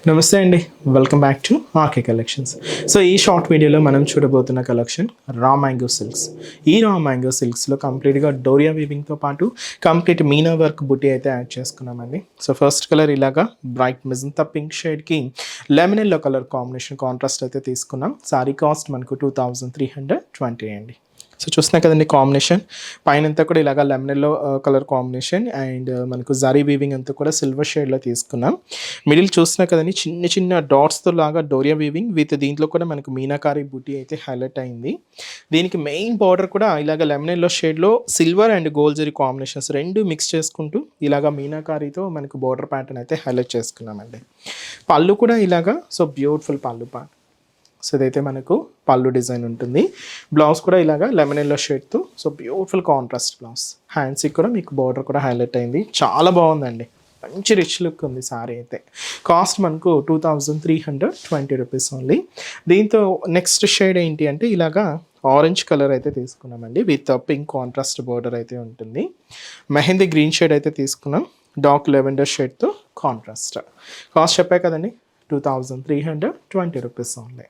నమస్తే అండి, welcome back to RK collections. So ఈ షార్ట్ వీడియోలో మనం చూడబోతున్న కలెక్షన్ రా మ్యాంగో సిల్క్స్. ఈ రా మ్యాంగో సిల్క్స్లో కంప్లీట్గా డోరియా వీవింగ్తో పాటు కంప్లీట్ మీనా వర్క్ బుట్టి అయితే యాడ్ చేసుకున్నామండి. సో ఫస్ట్ కలర్ ఇలాగా బ్రైట్ మెజంతా పింక్ షేడ్కి lemon yellow colour combination contrast అయితే తీసుకున్నాం. సారీ కాస్ట్ మనకు 2320 అండి. సో చూస్తున్నా కదండి కాంబినేషన్ పైన అంతా కూడా ఇలాగ lemon yellow colour combination and మనకు జరీ వీవింగ్ అంతా కూడా సిల్వర్ షేడ్లో తీసుకున్నాం. మిడిల్ చూస్తున్నా కదండి చిన్న చిన్న డాట్స్తో లాగా డోరియా వీవింగ్ విత్ దీంట్లో కూడా మనకు మీనాకారి బూటీ అయితే హైలైట్ అయింది. దీనికి మెయిన్ బార్డర్ కూడా ఇలాగ లెమన్ ఎల్లో షేడ్లో silver and gold zari combinations రెండు మిక్స్ చేసుకుంటూ ఇలాగ మీనాకారితో మనకు బార్డర్ ప్యాటర్న్ అయితే హైలైట్ చేసుకున్నామండి. పళ్ళు కూడా ఇలాగా సో బ్యూటిఫుల్ పళ్ళు పార్ట్. సో ఇదైతే మనకు పళ్ళు డిజైన్ ఉంటుంది. బ్లౌజ్ కూడా ఇలాగా లెమన్ ఎల్లో షేడ్తో సో బ్యూటిఫుల్ కాంట్రాస్ట్ బ్లౌజ్. హ్యాండ్స్కి కూడా మీకు బార్డర్ కూడా హైలైట్ అయింది, చాలా బాగుందండి, మంచి రిచ్ లుక్ ఉంది సారీ అయితే. కాస్ట్ మనకు 2320 రూపీస్ ఓన్లీ. దీంతో నెక్స్ట్ షేడ్ ఏంటి అంటే ఇలాగా ఆరెంజ్ కలర్ అయితే తీసుకున్నామండి విత్ పింక్ కాంట్రాస్ట్ బార్డర్ అయితే ఉంటుంది. మెహందీ గ్రీన్ షేడ్ అయితే తీసుకున్నాం, డార్క్ లెవెండర్ షేడ్తో కాంట్రాస్ట్. కాస్ట్ చెప్పా కదండి 2320 రూపీస్ ఓన్లీ.